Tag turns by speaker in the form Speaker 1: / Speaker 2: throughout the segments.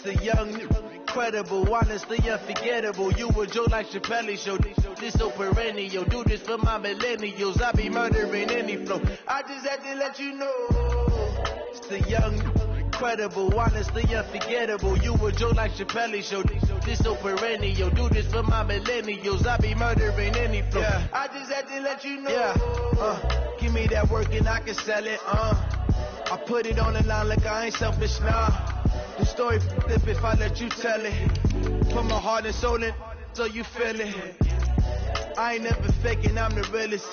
Speaker 1: The young, incredible, honestly unforgettable. You a joke like Chappelle Show. This so perennial. Do this for my millennials. I be murdering any flow. I just had to let you know. It's the young, incredible, honestly unforgettable. You a joke like Chappelle Show. This so perennial. Do this for my millennials. I be murdering any flow. Yeah. I just had to let you know. Yeah. Give me that work and I can sell it. I put it on the line like I ain't selfish now. The story flip if I let you tell it. Put my heart and soul in so you feel it. I ain't never faking, I'm the realest.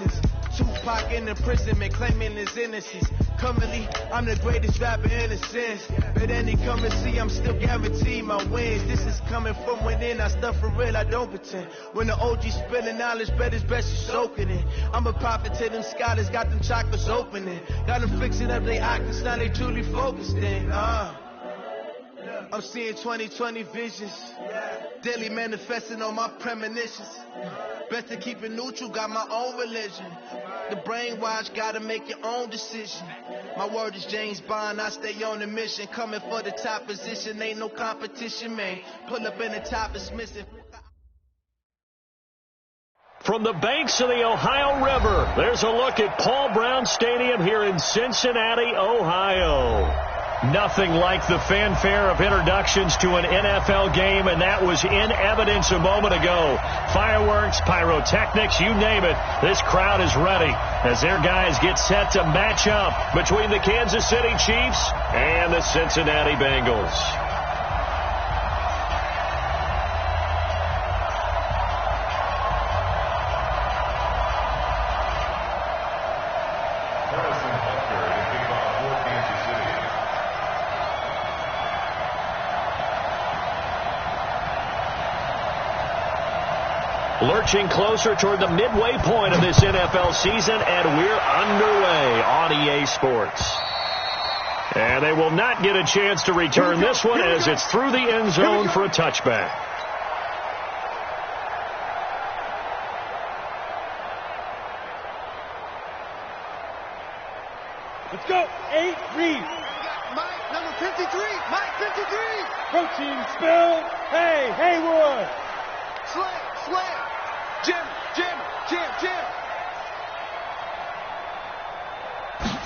Speaker 1: Tupac in imprisonment, claiming his innocence. Currently, I'm the greatest rapper in a sense. But any currency, I'm still guaranteed my wins. This is coming from within, I stuff for real, I don't pretend. When the OG spilling knowledge, bet it's best you soaking it. I'm a prophet to them scholars, got them chakras opening. Got them fixing up their octaves, now they truly focused in. I'm seeing 2020 visions. Daily manifesting on my premonitions. Best to keep it neutral, got my own religion. The brainwash, gotta make your own decision. My word is James Bond, I stay on the mission. Coming for the top position, ain't no competition, man. Pull up in the top, it's missing.
Speaker 2: From the banks of the Ohio River, there's a look at Paul Brown Stadium here in Cincinnati, Ohio. Nothing like the fanfare of introductions to an NFL game, and that was in evidence a moment ago. Fireworks, pyrotechnics, you name it. This crowd is ready as their guys get set to match up between the Kansas City Chiefs and the Cincinnati Bengals. Lurching closer toward the midway point of this NFL season, and we're underway on EA Sports. And they will not get a chance to return this one as it's through the end zone for a touchback.
Speaker 3: Let's go. 8, read.
Speaker 4: Mike, number 53. Mike, 53.
Speaker 3: Protein spill. Hey, Haywood.
Speaker 4: Slam. Jim.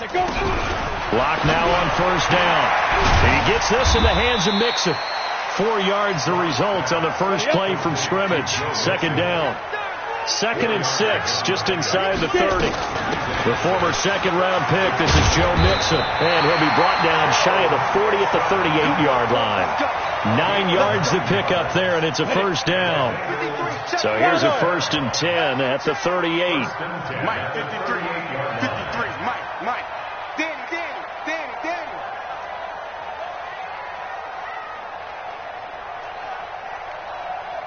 Speaker 3: Let's go.
Speaker 2: Lock now on first down. And he gets this in the hands of Mixon. 4 yards the result on the first play from scrimmage. Second down. 2nd and 6, just inside the 30. The former second-round pick, this is Joe Mixon. And he'll be brought down shy of the 40 at the 38-yard line. 9 yards to pick up there, and it's a first down. So here's a 1st and 10 at the 38.
Speaker 4: Mike, 53. Mike. Danny.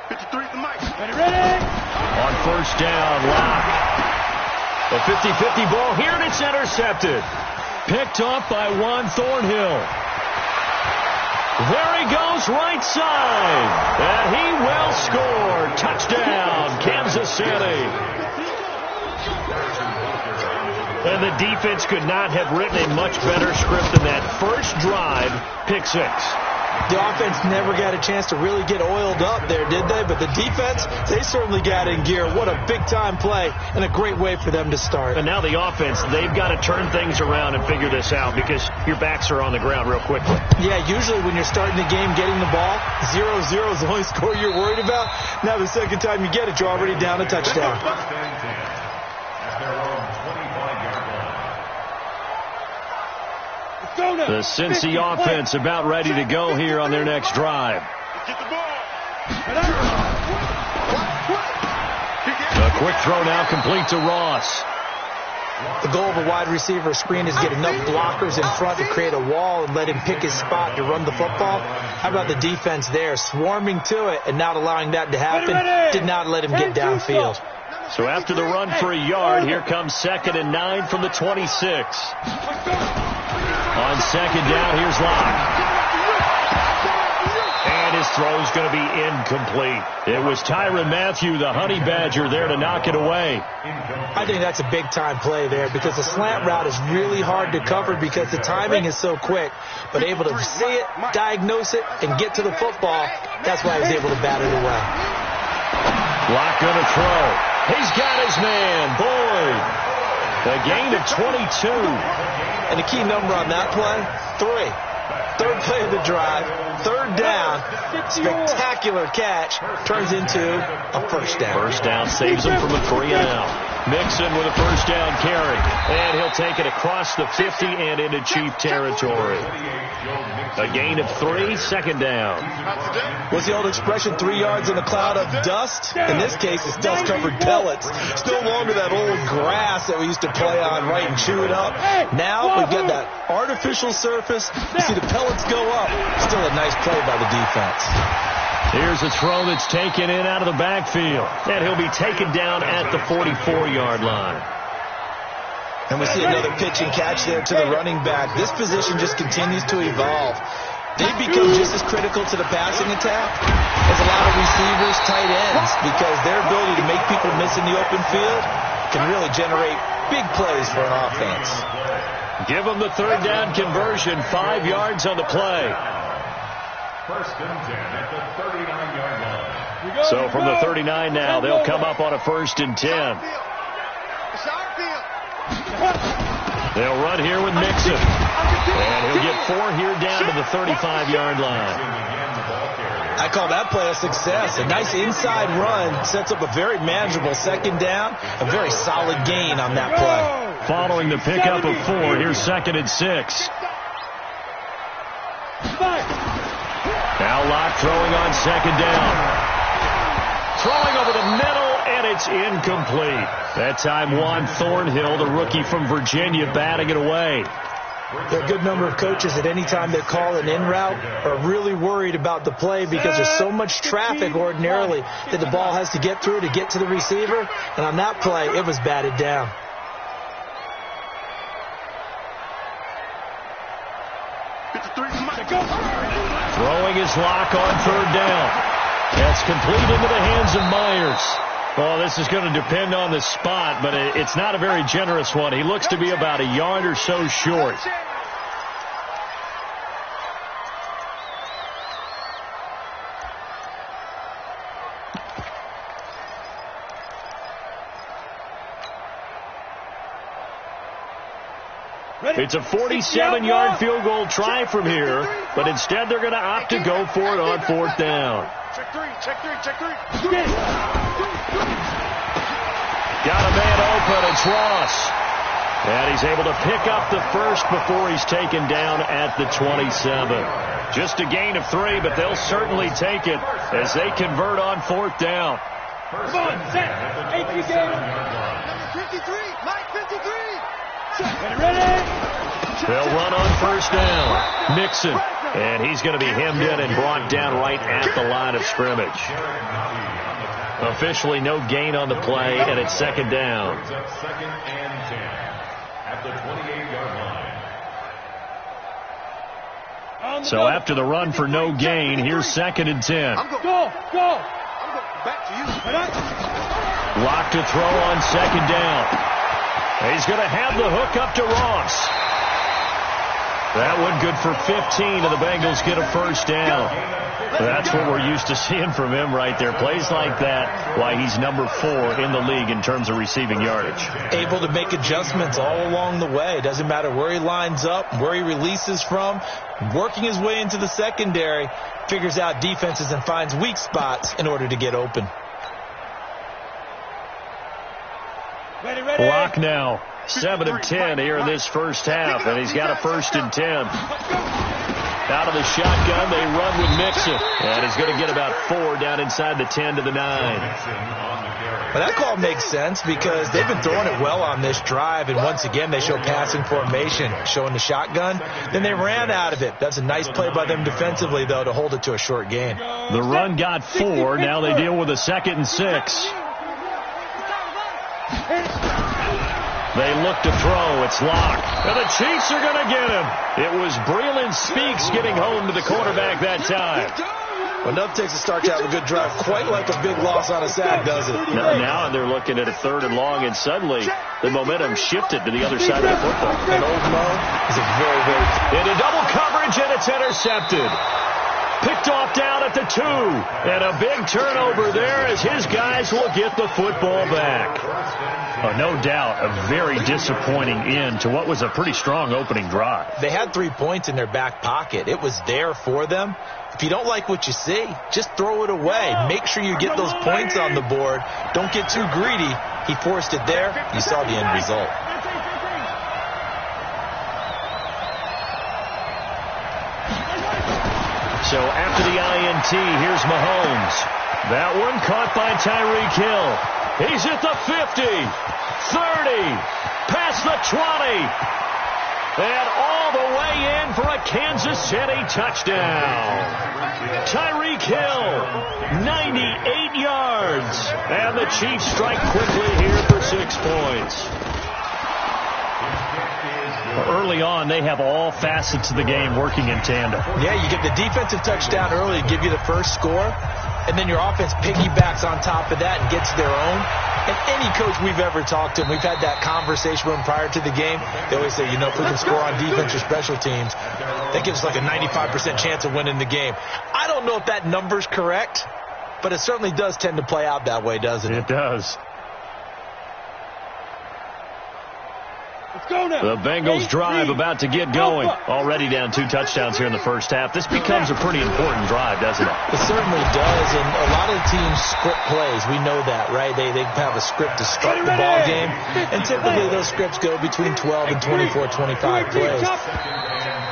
Speaker 4: 53 to Mike.
Speaker 3: Ready?
Speaker 2: On first down, Lock. A 50-50 ball here, and it's intercepted. Picked off by Juan Thornhill. There he goes, right side. And he will score. Touchdown, Kansas City. And the defense could not have written a much better script than that. First drive, pick 6.
Speaker 5: The offense never got a chance to really get oiled up there, did they? But the defense, they certainly got in gear. What a big-time play and a great way for them to start.
Speaker 2: And now the offense, they've got to turn things around and figure this out because your backs are on the ground real quickly.
Speaker 5: Yeah, usually when you're starting the game, getting the ball, 0-0 is the only score you're worried about. Now the second time you get it, you're already down a touchdown.
Speaker 2: The Cincy offense about ready to go here on their next drive. A quick throw now complete to Ross.
Speaker 5: The goal of a wide receiver screen is get enough blockers in front to create a wall and let him pick his spot to run the football. How about the defense there, swarming to it and not allowing that to happen? Did not let him get downfield.
Speaker 2: So after the run for a yard, here comes 2nd and 9 from the 26. On second down, here's Locke. And This throw is going to be incomplete. It was Tyrann Mathieu, the Honey Badger, there to knock it away.
Speaker 5: I think that's a big-time play there because the slant route is really hard to cover because the timing is so quick. But able to see it, diagnose it, and get to the football, that's why he was able to bat it away.
Speaker 2: Locke going to throw. He's got his man, Boyd. A gain of 22.
Speaker 5: And the key number on that play, 3. Third play of the drive, third down, spectacular catch, turns into a first down.
Speaker 2: First down saves him from a 3-and-out. Mixon with a first down carry, and he'll take it across the 50 and into Chief territory. A gain of 3, second down.
Speaker 5: What's the old expression, 3 yards in a cloud of dust? In this case, it's dust-covered pellets. It's no longer that old grass that we used to play on, right, and chew it up. Now we've got that artificial surface. You see the pellets go up. Still a nice play by the defense.
Speaker 2: Here's a throw that's taken in out of the backfield, and he'll be taken down at the 44-yard line.
Speaker 5: And we see another pitch and catch there to the running back. This position just continues to evolve. They've become just as critical to the passing attack as a lot of receivers, tight ends, because their ability to make people miss in the open field can really generate big plays for an offense.
Speaker 2: Give them the third down conversion, 5 yards on the play.
Speaker 6: First and 10 at the 39-yard line.
Speaker 2: So from the 39 now, they'll come up on a first and 10. They'll run here with Mixon. And he'll get 4 here down to the 35-yard line.
Speaker 5: I call that play a success. A nice inside run sets up a very manageable second down. A very solid gain on that play.
Speaker 2: Following the pickup of 4, here's second and 6. Now Locke throwing on second down. Throwing over the middle, and it's incomplete. That time Juan Thornhill, the rookie from Virginia, batting it away.
Speaker 5: There are a good number of coaches at any time they call an in route are really worried about the play because there's so much traffic ordinarily that the ball has to get through to get to the receiver. And on that play, it was batted down.
Speaker 2: Throwing his Locke on third down. That's complete into the hands of Myers. Well, this is going to depend on the spot, but it's not a very generous one. He looks to be about a yard or so short. It's a 47-yard field goal try from here, but instead they're going to opt to go for it on fourth down.
Speaker 4: Check three.
Speaker 2: Got a man open, it's Ross. And he's able to pick up the first before he's taken down at the 27. Just a gain of 3, but they'll certainly take it as they convert on fourth down.
Speaker 3: Come on, set. 8 game.
Speaker 4: Number 53, Mike 53.
Speaker 3: Ready?
Speaker 2: They'll run on first down. Mixon. And he's going to be hemmed in and brought down right at the line of scrimmage. Officially no gain on the play, and it's second down.
Speaker 6: Second and 10 at the 28-yard line.
Speaker 2: So after the run for no gain, here's second and 10.
Speaker 3: Go.
Speaker 4: I'm going back to you.
Speaker 2: Locke to throw on second down. He's going to have the hook up to Ross. That one good for 15, and the Bengals get a first down. That's what we're used to seeing from him right there. Plays like that, why he's number 4 in the league in terms of receiving yardage.
Speaker 5: Able to make adjustments all along the way. Doesn't matter where he lines up, where he releases from. Working his way into the secondary, figures out defenses and finds weak spots in order to get open.
Speaker 3: Ready.
Speaker 2: Locke now 7 of 10 here in this first half, and he's got a first and 10. Out of the shotgun, they run with Mixon, and he's going to get about 4 down inside the 10 to the 9.
Speaker 5: Well, that call makes sense because they've been throwing it well on this drive, and once again they show passing formation, showing the shotgun. Then they ran out of it. That's a nice play by them defensively, though, to hold it to a short gain.
Speaker 2: The run got 4. Now they deal with a second and 6. They look to throw. It's Locke. And the Chiefs are going to get him. It was Breeland Speaks getting home to the quarterback that time.
Speaker 5: Enough takes a start to have a good drive, quite like a big loss on a sack, does it?
Speaker 2: Now they're looking at a 3rd and long, and suddenly the momentum shifted to the other side of the football.
Speaker 5: And Old Mo is a very
Speaker 2: into double coverage, and it's intercepted. Picked off down at the 2. And a big turnover there as his guys will get the football back. No doubt a very disappointing end to what was a pretty strong opening drive.
Speaker 5: They had 3 points in their back pocket. It was there for them. If you don't like what you see, just throw it away. Make sure you get those points on the board. Don't get too greedy. He forced it there. You saw the end result.
Speaker 2: So after the INT, here's Mahomes. That one caught by Tyreek Hill. He's at the 50, 30, past the 20, and all the way in for a Kansas City touchdown. Tyreek Hill, 98 yards, and the Chiefs strike quickly here for 6 points. Early on, they have all facets of the game working in tandem.
Speaker 5: Yeah, you get the defensive touchdown early to give you the first score, and then your offense piggybacks on top of that and gets their own. And any coach we've ever talked to, and we've had that conversation with them prior to the game, they always say, if we can score on defense or special teams, that gives us like a 95% chance of winning the game. I don't know if that number's correct, but it certainly does tend to play out that way, doesn't it?
Speaker 2: It does. The Bengals drive about to get going. Already down 2 touchdowns here in the first half. This becomes a pretty important drive, doesn't it?
Speaker 5: It certainly does, and a lot of teams script plays. We know that, right? They have a script to start the ball game, and typically those scripts go between 12 and 24, 25 plays.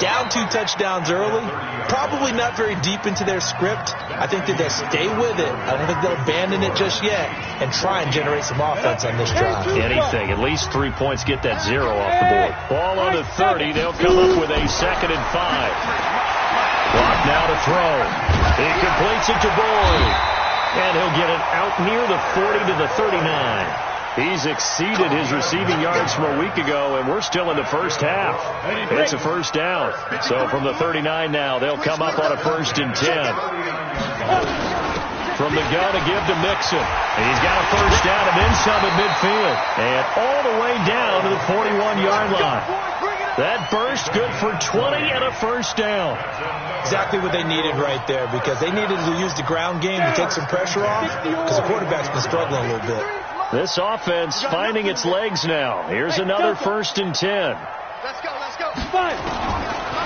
Speaker 5: Down 2 touchdowns early, probably not very deep into their script. I think that they'll stay with it. I don't think they'll abandon it just yet and try and generate some offense on this drive.
Speaker 2: Anything. At least 3 points, get that 0 off the board. Ball on the 30. They'll come up with a 2nd and 5. Clock now to throw. He completes it to Boyd. And he'll get it out near the 40 to the 39. He's exceeded his receiving yards from a week ago, and we're still in the first half. It's a first down. So from the 39 now, they'll come up on a 1st and 10. From the gun to give to Mixon. He's got a first down and then some at midfield. And all the way down to the 41-yard line. That burst good for 20 and a first down.
Speaker 5: Exactly what they needed right there, because they needed to use the ground game to take some pressure off, because the quarterback's been struggling a little bit.
Speaker 2: This offense finding its legs now. Here's another 1st and 10.
Speaker 4: Let's go.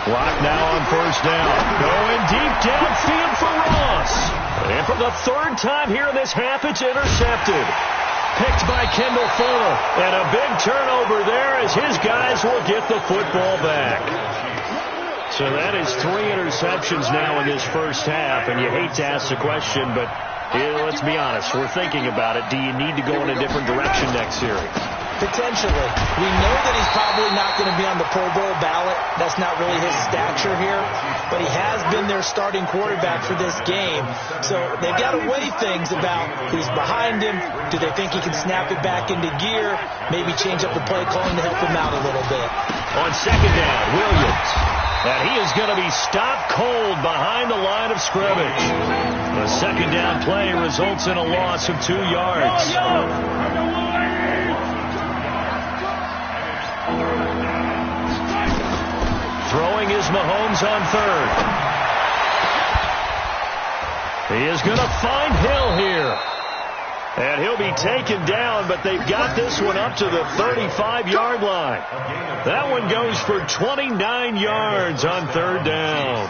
Speaker 2: Clock now on 1st down. Going deep downfield for Ross. And for the 3rd time here in this half, it's intercepted. Picked by Kendall Fuller. And a big turnover there as his guys will get the football back. So that is 3 interceptions now in this first half. And you hate to ask the question, but let's be honest. We're thinking about it. Do you need to go in a different direction next series?
Speaker 5: Potentially. We know that he's probably not going to be on the Pro Bowl ballot. That's not really his stature here. But he has been their starting quarterback for this game. So they've got to weigh things about who's behind him. Do they think he can snap it back into gear? Maybe change up the play calling to help him out a little bit.
Speaker 2: On 2nd down, Williams. And he is going to be stopped cold behind the line of scrimmage. The 2nd down play results in a loss of 2 yards. Throwing is Mahomes on 3rd. He is going to find Hill here. And he'll be taken down, but they've got this one up to the 35-yard line. That one goes for 29 yards on 3rd down.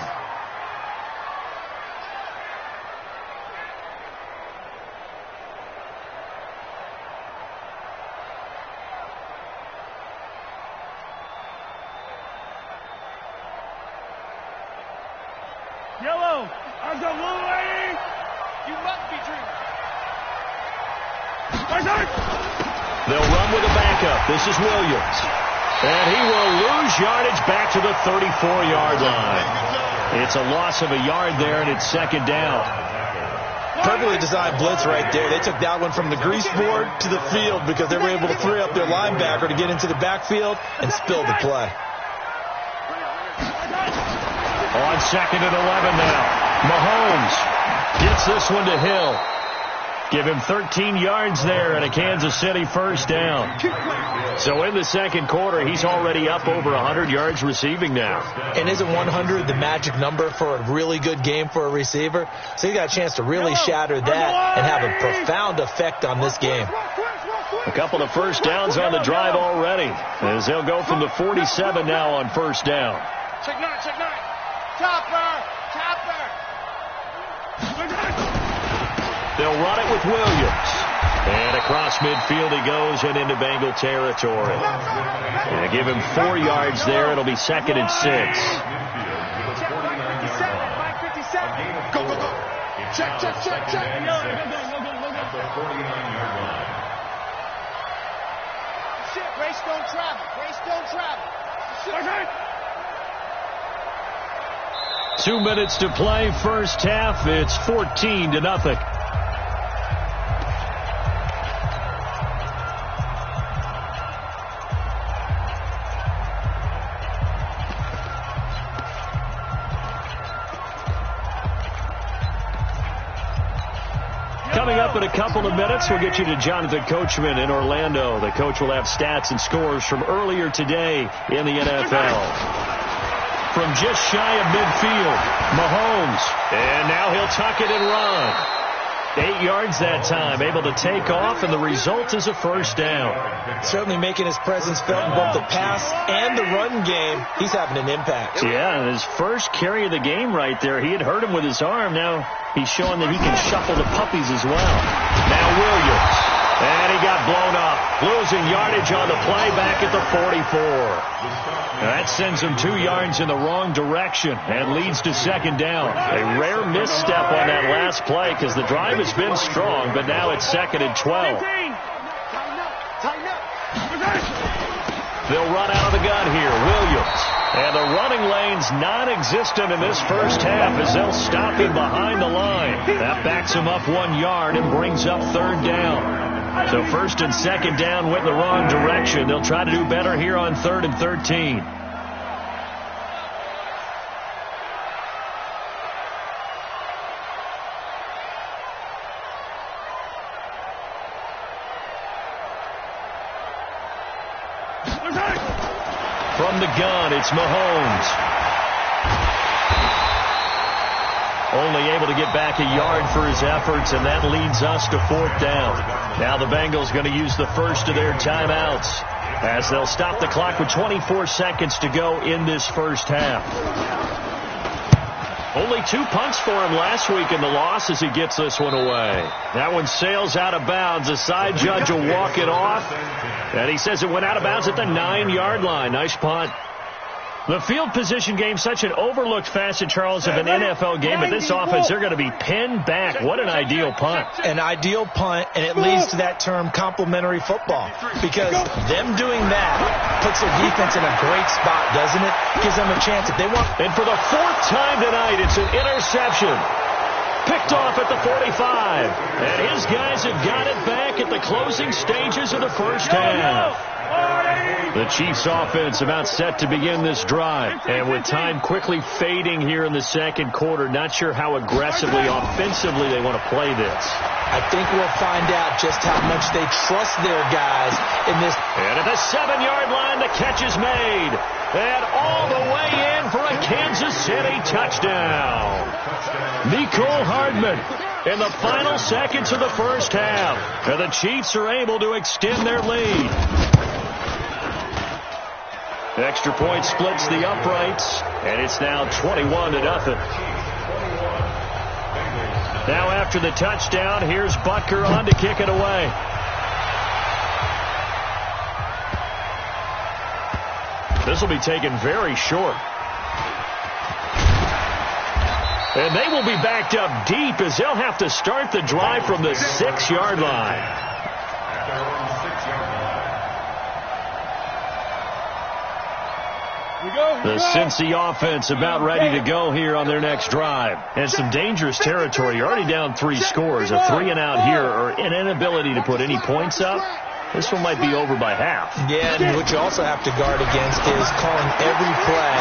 Speaker 3: Yellow, I've got one lady. You must be dreaming.
Speaker 2: They'll run with a backup. This is Williams. And he will lose yardage back to the 34-yard line. It's a loss of a yard there, and it's 2nd down.
Speaker 5: Perfectly designed blitz right there. They took that one from the grease board to the field because they were able to free up their linebacker to get into the backfield and spill the play.
Speaker 2: On 2nd and 11 now. Mahomes gets this one to Hill. Give him 13 yards there and a Kansas City first down. So in the second quarter, he's already up over 100 yards receiving now.
Speaker 5: And isn't 100 the magic number for a really good game for a receiver? So he got a chance to really shatter that and have a profound effect on this game.
Speaker 2: A couple of first downs on the drive already, as they'll go from the 47 now on first down.
Speaker 3: Check nine. Topper.
Speaker 2: They'll run it with Williams. And across midfield he goes and into Bengal territory. And give him 4 yards there. It'll be second and 6.
Speaker 4: Check 57. Go. Check.
Speaker 6: At the 49-yard line.
Speaker 4: Grace don't travel.
Speaker 2: 2 minutes to play, first half. It's 14-0. Coming up in a couple of minutes, we'll get you to Jonathan Coachman in Orlando. The coach will have stats and scores from earlier today in the NFL. From just shy of midfield, Mahomes. And now he'll tuck it and run. 8 yards that time, able to take off, and the result is a first down.
Speaker 5: Certainly making his presence felt in both the pass and the run game. He's having an impact.
Speaker 2: Yeah, his first carry of the game right there. He had hurt him with his arm. Now he's showing that he can shuffle the puppies as well. Now Williams. And he got blown up, losing yardage on the play back at the 44. That sends him 2 yards in the wrong direction and leads to second down. A rare misstep on that last play because the drive has been strong, but now it's second and 12. They'll run out of the gun here. Williams. And the running lane's non-existent in this first half as they'll stop him behind the line. That backs him up 1 yard and brings up third down. So first and second down went in the wrong direction. They'll try to do better here on 3rd and 13. From the gun, it's Mahomes. Only able to get back a yard for his efforts, and that leads us to fourth down. Now the Bengals going to use the first of their timeouts as they'll stop the clock with 24 seconds to go in this first half. Only 2 punts for him last week in the loss as he gets this one away. That one sails out of bounds. The side judge will walk it off, and he says it went out of bounds at the 9-yard line. Nice punt. The field position game, such an overlooked facet, Charles, of an NFL game. But this offense, they're going to be pinned back. What an ideal punt.
Speaker 5: An ideal punt, and it leads to that term complementary football. Because them doing that puts their defense in a great spot, doesn't it? Gives them a chance if they want.
Speaker 2: And for the 4th time tonight, it's an interception. Picked off at the 45. And his guys have got it back at the closing stages of the first half. The Chiefs offense about set to begin this drive. And with time quickly fading here in the second quarter, not sure how aggressively, offensively they want to play this.
Speaker 5: I think we'll find out just how much they trust their guys in this.
Speaker 2: And at the 7-yard line, the catch is made. And all the way in for a Kansas City touchdown. Mecole Hardman in the final seconds of the first half. And the Chiefs are able to extend their lead. Extra point splits the uprights, and it's now 21-0. Now after the touchdown, here's Butker on to kick it away. This will be taken very short. And they will be backed up deep as they'll have to start the drive from the 6-yard line. The Cincy offense about ready to go here on their next drive. And some dangerous territory. You're already down 3 scores. A 3-and-out here or an inability to put any points up. This one might be over by half.
Speaker 5: Yeah, and what you also have to guard against is calling every play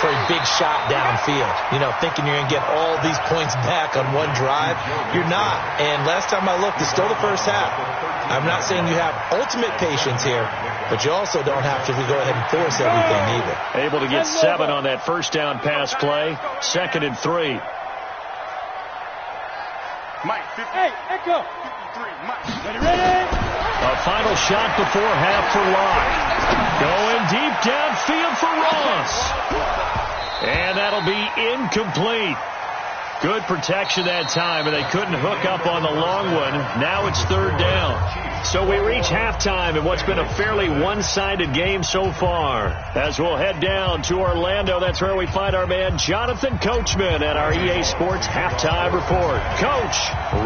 Speaker 5: for a big shot downfield. You know, thinking you're going to get all these points back on one drive. You're not. And last time I looked, it's still the first half. I'm not saying you have ultimate patience here, but you also don't have to go ahead and force everything either.
Speaker 2: Able to get 7 on that first down pass play. 2nd and 3.
Speaker 4: Mike, 50. Hey, Echo. 53, Mike. Ready?
Speaker 2: A final shot before half for Locke. Going deep downfield for Ross. And that'll be incomplete. Good protection that time, and they couldn't hook up on the long one. Now it's 3rd down. So we reach halftime in what's been a fairly one-sided game so far. As we'll head down to Orlando, that's where we find our man Jonathan Coachman at our EA Sports Halftime Report. Coach,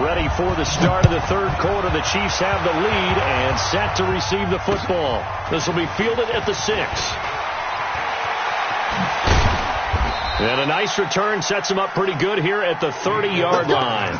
Speaker 2: ready for the start of the 3rd quarter. The Chiefs have the lead and set to receive the football. This will be fielded at the 6. And a nice return sets him up pretty good here at the 30-yard line.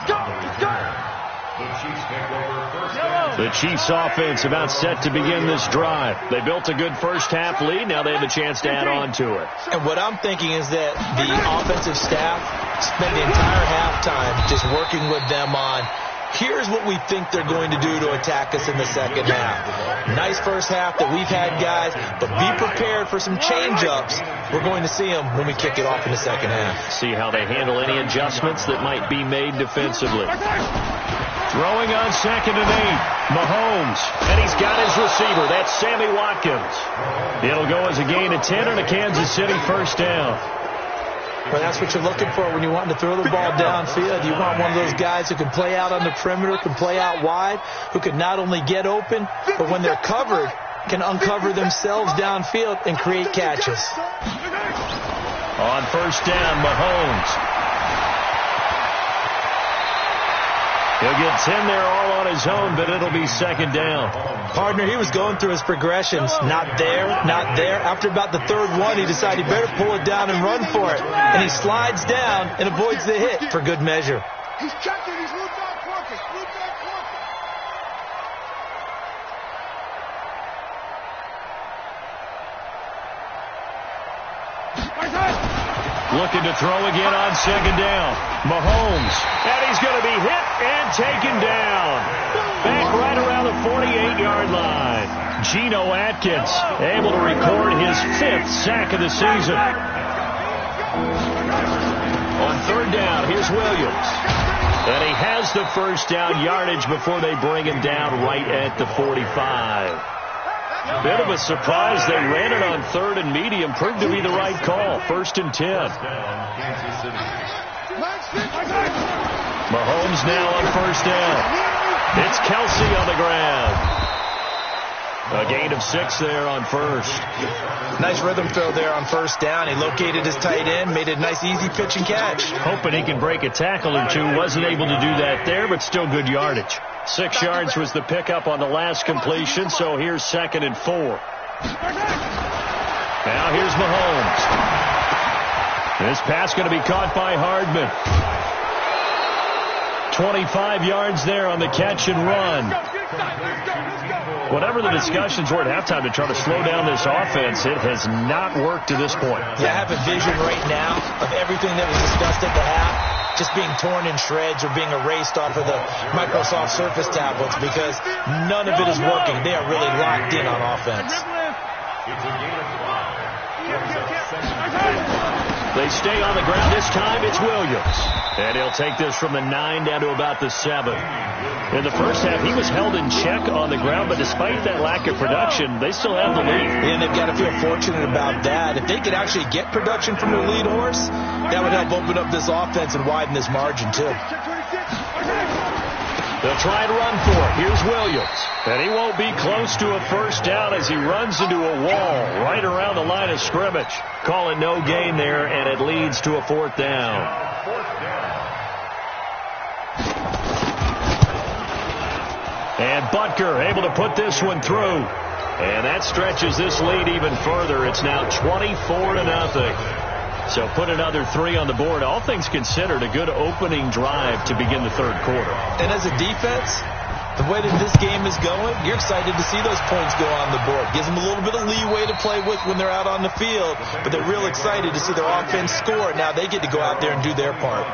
Speaker 2: The Chiefs offense about set to begin this drive. They built a good first half lead. Now they have a chance to add on to it.
Speaker 5: And what I'm thinking is that the offensive staff spent the entire halftime just working with them on, here's what we think they're going to do to attack us in the second half. Nice first half that we've had, guys, but be prepared for some change-ups. We're going to see them when we kick it off in the second half.
Speaker 2: See how they handle any adjustments that might be made defensively. Throwing on 2nd and 8. Mahomes. And he's got his receiver. That's Sammy Watkins. It'll go as a gain of 10 and a Kansas City first down.
Speaker 5: But that's what you're looking for when you want to throw the ball downfield. You want one of those guys who can play out on the perimeter, can play out wide, who can not only get open, but when they're covered, can uncover themselves downfield and create catches.
Speaker 2: On first down, Mahomes. He'll get 10 there all on his own, but it'll be 2nd down.
Speaker 5: Partner, he was going through his progressions. Not there, not there. After about the 3rd one, he decided he better pull it down and run for it. And he slides down and avoids the hit for good measure.
Speaker 4: He's checking. He's moved back working.
Speaker 2: Looking to throw again on 2nd down. Mahomes. And he's going to be hit and taken down. Back right around the 48-yard line. Geno Atkins able to record his 5th sack of the season. On 3rd down, here's Williams. And he has the first down yardage before they bring him down right at the 45. Bit of a surprise. They ran it on 3rd and medium. Proved to be the right call. 1st and 10. Mahomes now on 1st down. It's Kelsey on the ground. A gain of 6 there on 1st.
Speaker 5: Nice rhythm throw there on 1st down. He located his tight end, made a nice easy pitch and catch.
Speaker 2: Hoping he can break a tackle or two. Wasn't able to do that there, but still good yardage. 6 yards was the pickup on the last completion, so here's 2nd and 4. Now here's Mahomes. This pass going to be caught by Hardman. 25 yards there on the catch and run. Whatever the discussions were at halftime to try to slow down this offense, it has not worked to this point.
Speaker 5: Yeah, I have a vision right now of everything that was discussed at the half just being torn in shreds or being erased off of the Microsoft Surface tablets because none of it is working. They are really locked in on offense.
Speaker 2: They stay on the ground. This time it's Williams. And he'll take this from the 9 down to about the 7. In the first half, he was held in check on the ground, but despite that lack of production, they still have the lead.
Speaker 5: And they've got to feel fortunate about that. If they could actually get production from their lead horse, that would help open up this offense and widen this margin, too.
Speaker 2: They'll try and run for it. Here's Williams. And he won't be close to a first down as he runs into a wall right around the line of scrimmage. Call it no gain there, and it leads to a 4th down. And Butker able to put this one through. And that stretches this lead even further. It's now 24-0. So put another 3 on the board. All things considered, a good opening drive to begin the 3rd quarter.
Speaker 5: And as a defense, The way that this game is going, you're excited to see those points go on the board. Gives them a little bit of leeway to play with when they're out on the field, but they're real excited to see their offense score. Now they get to go out there and do their part.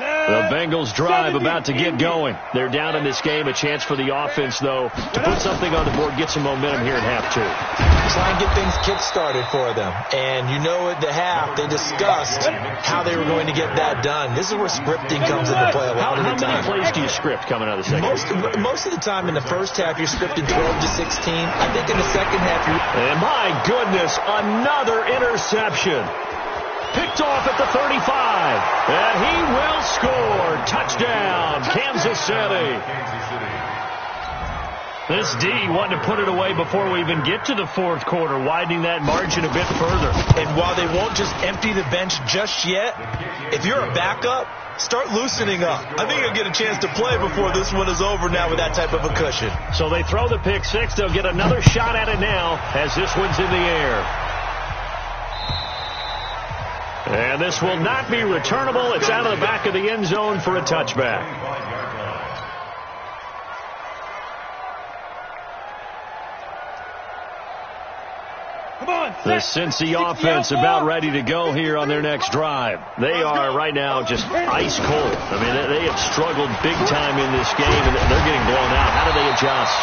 Speaker 2: The Bengals drive about to get going. They're down in this game. A chance for the offense, though, to put something on the board, get some momentum here at half two.
Speaker 5: Try and get things kick-started for them. And you know at the half, they discussed how they were going to get that done. This is where scripting comes into play a lot of the time.
Speaker 2: How many plays do you script coming out of the second?
Speaker 5: Most of the time in the first half, you're scripting 12 to 16. I think in the second half, you're...
Speaker 2: And my goodness, another interception. Picked off at the 35, and he will score. Touchdown, Kansas City. This D wanting to put it away before we even get to the fourth quarter, widening that margin a bit further.
Speaker 5: And while they won't just empty the bench just yet, if you're a backup, start loosening up. I think you'll get a chance to play before this one is over now with that type of a cushion.
Speaker 2: So they throw the pick six. They'll get another shot at it now as this one's in the air. And this will not be returnable. It's out of the back of the end zone for a touchback. The Cincy offense about ready to go here on their next drive. They are right now just ice cold. I mean, they have struggled big time in this game, and they're getting blown out. How do they adjust?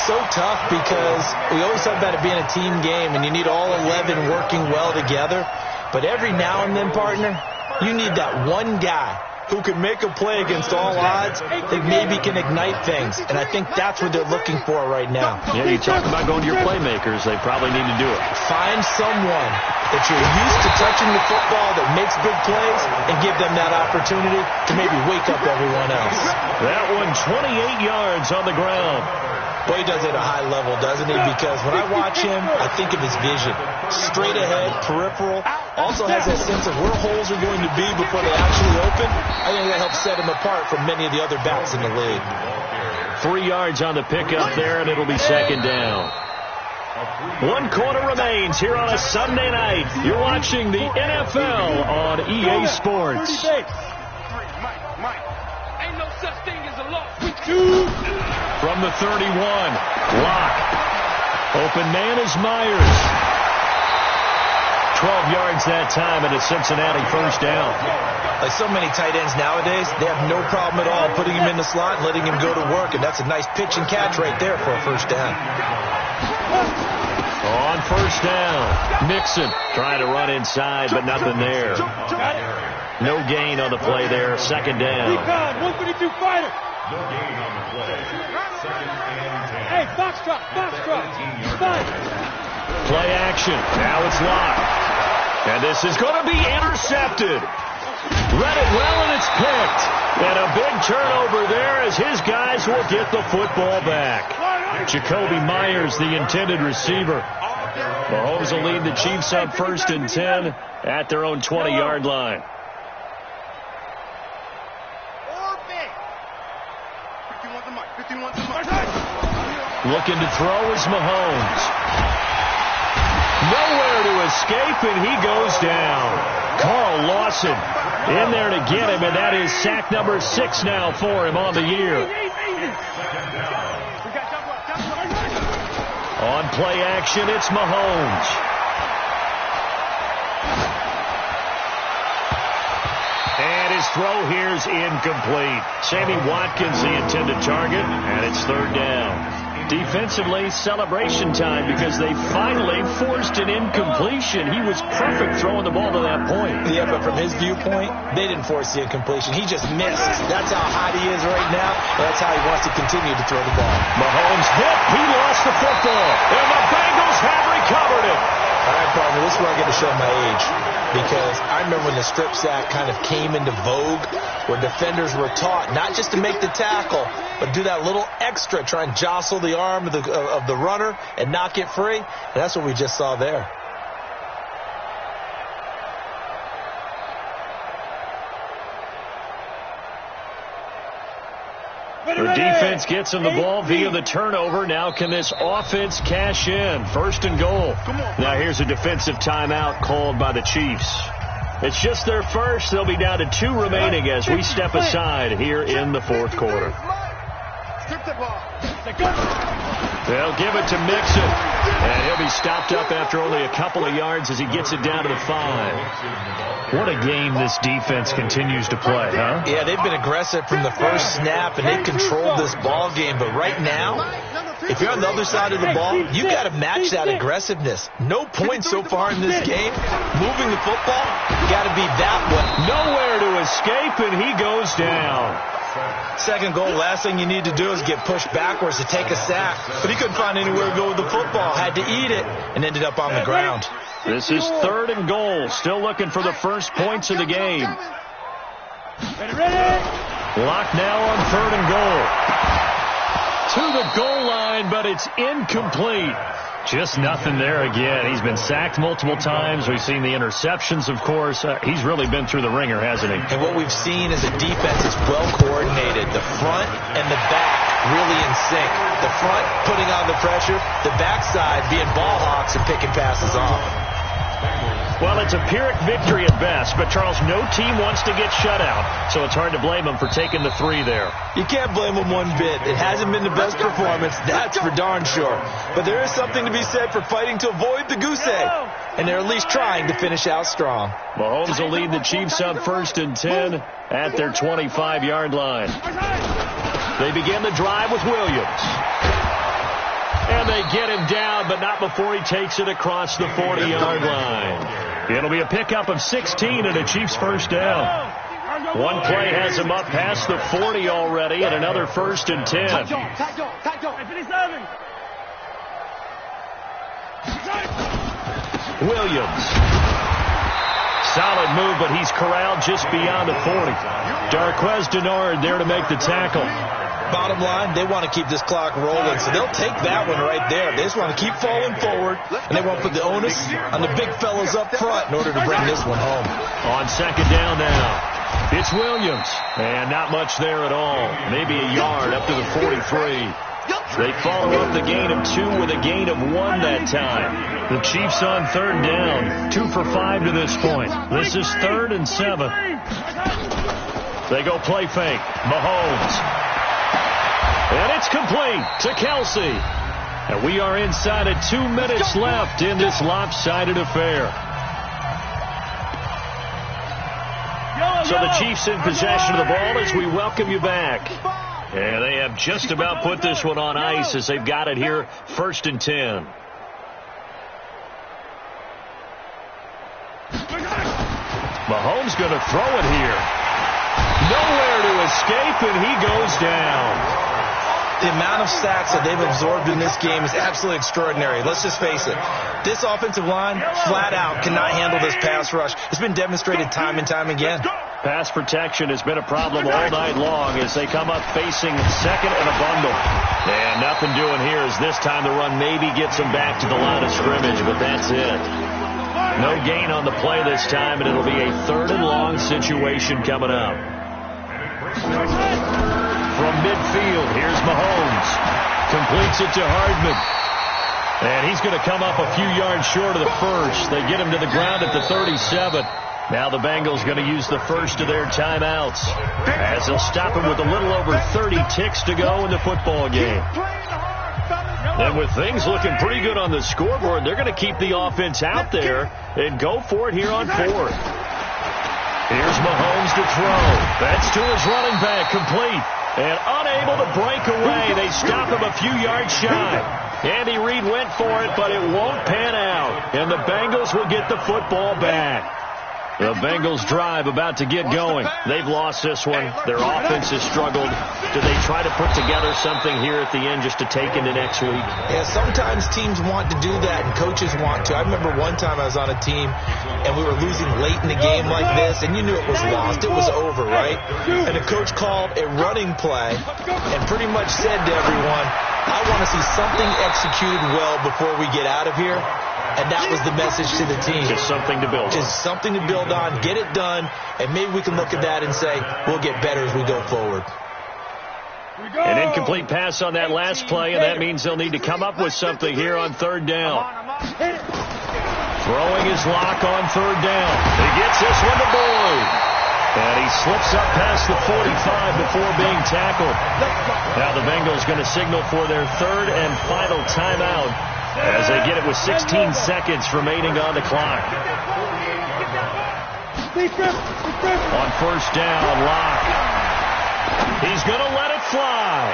Speaker 5: So tough because we always talk about it being a team game, and you need all 11 working well together. But every now and then, partner, you need that one guy who can make a play against all odds that maybe can ignite things. And I think that's what they're looking for right now.
Speaker 2: Yeah, you talk about going to your playmakers. They probably need to do it.
Speaker 5: Find someone that you're used to touching the football that makes big plays and give them that opportunity to maybe wake up everyone else.
Speaker 2: That one 28 yards on the ground.
Speaker 5: Boy, he does it at a high level, doesn't he? Because when I watch him, I think of his vision. Straight ahead, peripheral. Also has that sense of where holes are going to be before they actually open. I think that helps set him apart from many of the other backs in the league.
Speaker 2: 3 yards on the pickup there, and it'll be second down. 1 quarter remains here on a Sunday night. You're watching the NFL on EA Sports.
Speaker 3: Ain't no such thing as a loss.
Speaker 2: From the 31, Locke. Open man is Myers. 12 yards that time, and a Cincinnati first down.
Speaker 5: Like so many tight ends nowadays, they have no problem at all putting him in the slot and letting him go to work, and that's a nice pitch and catch right there for a first down.
Speaker 2: On first down, Mixon trying to run inside, but nothing there. No gain on the play there. Second down.
Speaker 3: 152 fighter.
Speaker 6: No gain on the play. Second and 10.
Speaker 3: Hey, box drop.
Speaker 2: Play action. Now it's Locke. And this is going to be intercepted. Read it well, and it's picked. And a big turnover there as his guys will get the football back. Jacoby Myers, the intended receiver. Mahomes will lead the Chiefs on 1st and 10 at their own 20-yard line. Looking to throw is Mahomes. Nowhere to escape, and he goes down. Carl Lawson in there to get him, and that is sack number 6 now for him on the year. On play action, it's Mahomes. And his throw here is incomplete. Sammy Watkins, the intended target, and it's 3rd down. Defensively, celebration time because they finally forced an incompletion. He was perfect throwing the ball to that point.
Speaker 5: Yeah, but from his viewpoint, they didn't force the incompletion. He just missed. That's how hot he is right now, and that's how he wants to continue to throw the ball.
Speaker 2: Mahomes hit. He lost the football, and the Bengals have recovered it.
Speaker 5: All right, partner, this is where I get to show my age. Because I remember when the strip sack kind of came into vogue, where defenders were taught not just to make the tackle, but do that little extra, try and jostle the arm of the runner and knock it free. And that's what we just saw there.
Speaker 2: The defense gets him the ball via the turnover. Now can this offense cash in? 1st and goal. Now here's a defensive timeout called by the Chiefs. It's just their first. They'll be down to 2 remaining as we step aside here in the fourth quarter. They'll give it to Mixon, and he'll be stopped up after only a couple of yards as he gets it down to the 5. What a game this defense continues to play, huh?
Speaker 5: Yeah, they've been aggressive from the first snap, and they've controlled this ball game. But right now, if you're on the other side of the ball, you got to match that aggressiveness. No points so far in this game. Moving the football, got to be that way.
Speaker 2: Nowhere to escape, and he goes down.
Speaker 5: Second goal, last thing you need to do is get pushed backwards to take a sack. But he couldn't find anywhere to go with the football. Had to eat it and ended up on the ground.
Speaker 2: This is 3rd and goal. Still looking for the first points of the game. Locked now on 3rd and goal. To the goal line, but it's incomplete. Just nothing there again. He's been sacked multiple times. We've seen the interceptions, of course. He's really been through the ringer, hasn't he?
Speaker 5: And what we've seen is a defense that's well coordinated. The front and the back really in sync. The front putting on the pressure, the backside being ball hawks and picking passes off.
Speaker 2: Well, it's a Pyrrhic victory at best, but, Charles, no team wants to get shut out, so it's hard to blame them for taking the 3 there.
Speaker 5: You can't blame them one bit. It hasn't been the best performance, that's for darn sure. But there is something to be said for fighting to avoid the goose egg, and they're at least trying to finish out strong.
Speaker 2: Mahomes will lead the Chiefs on 1st and 10 at their 25-yard line. They begin the drive with Williams. And they get him down, but not before he takes it across the 40-yard line. It'll be a pickup of 16 and a Chiefs first down. One play has him up past the 40 already, and another 1st and 10. Williams. Solid move, but he's corralled just beyond the 40. Darquez Denard there to make the tackle.
Speaker 5: Bottom line, they want to keep this clock rolling, so they'll take that one right there. They just want to keep falling forward, and they won't put the onus on the big fellas up front in order to bring this one home.
Speaker 2: On 2nd down now, it's Williams, and not much there at all. Maybe a yard up to the 43. They follow up the gain of 2 with a gain of 1 that time. The Chiefs on 3rd down, 2 for 5 to this point. This is 3rd and 7. They go play fake. Mahomes. And it's complete to Kelsey. And we are inside of 2 minutes left in this lopsided affair. So the Chiefs in possession of the ball as we welcome you back. And they have just about put this one on ice as they've got it here, 1st and 10. Mahomes going to throw it here. Nowhere to escape, and he goes down.
Speaker 5: The amount of sacks that they've absorbed in this game is absolutely extraordinary. Let's just face it. This offensive line, flat out, cannot handle this pass rush. It's been demonstrated time and time again.
Speaker 2: Pass protection has been a problem all night long as they come up facing 2nd and a bundle. And nothing doing here as this time the run maybe gets them back to the line of scrimmage, but that's it. No gain on the play this time, and it'll be a 3rd and long situation coming up. From midfield, here's Mahomes. Completes it to Hardman. And he's going to come up a few yards short of the first. They get him to the ground at the 37. Now the Bengals going to use the first of their timeouts as they'll stop him with a little over 30 ticks to go in the football game. And with things looking pretty good on the scoreboard, they're going to keep the offense out there and go for it here on 4th. Here's Mahomes to throw. That's to his running back, complete. And unable to break away. They stop him a few yards shy. Andy Reid went for it, but it won't pan out. And the Bengals will get the football back. The Bengals drive about to get going. They've lost this one. Their offense has struggled. Do they try to put together something here at the end just to take into next week?
Speaker 5: Yeah, sometimes teams want to do that and coaches want to. I remember one time I was on a team and we were losing late in the game like this, and you knew it was lost. It was over, right? And the coach called a running play and pretty much said to everyone, I want to see something executed well before we get out of here. And that was the message to the team.
Speaker 2: Just something to build on.
Speaker 5: Just something to build on, get it done, and maybe we can look at that and say, we'll get better as we go forward.
Speaker 2: An incomplete pass on that last play, and that means they'll need to come up with something here on 3rd down. Throwing his lock on third down. He gets this one to Boyd. And he slips up past the 45 before being tackled. Now the Bengals going to signal for their third and final timeout as they get it with 16 seconds remaining on the clock. On first down, Locke. He's going to let it fly.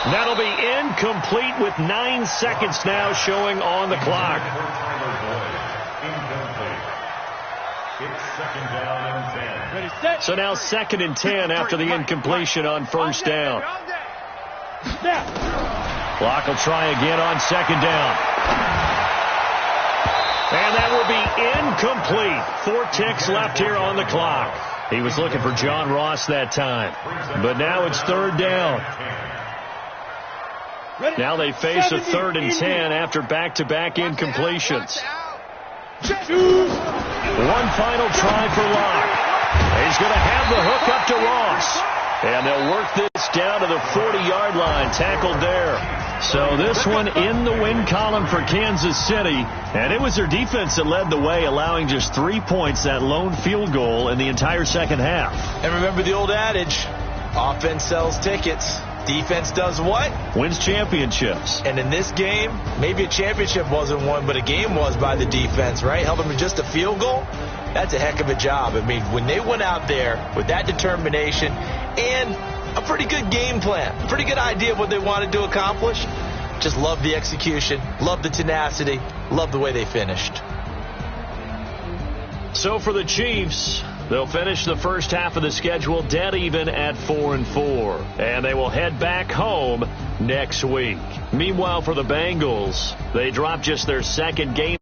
Speaker 2: That'll be incomplete with 9 seconds now showing on the clock. So now 2nd and 10 after the incompletion on first down. Locke will try again on 2nd down. And that will be incomplete. 4 ticks left here on the clock. He was looking for John Ross that time. But now it's 3rd down. Now they face a 3rd and 10 after back-to-back incompletions. One final try for Locke. He's going to have the hook up to Ross. And they'll work this down to the 40-yard line, tackled there. So this one in the win column for Kansas City. And it was their defense that led the way, allowing just 3 points, that lone field goal in the entire second half.
Speaker 5: And remember the old adage, offense sells tickets. Defense does what?
Speaker 2: Wins championships.
Speaker 5: And in this game, maybe a championship wasn't won, but a game was by the defense, right? Held them to just a field goal. That's a heck of a job. I mean, when they went out there with that determination and a pretty good game plan, pretty good idea of what they wanted to accomplish, just love the execution, love the tenacity, love the way they finished.
Speaker 2: So for the Chiefs, they'll finish the first half of the schedule dead even at 4-4. And they will head back home next week. Meanwhile, for the Bengals, they dropped just their 2nd game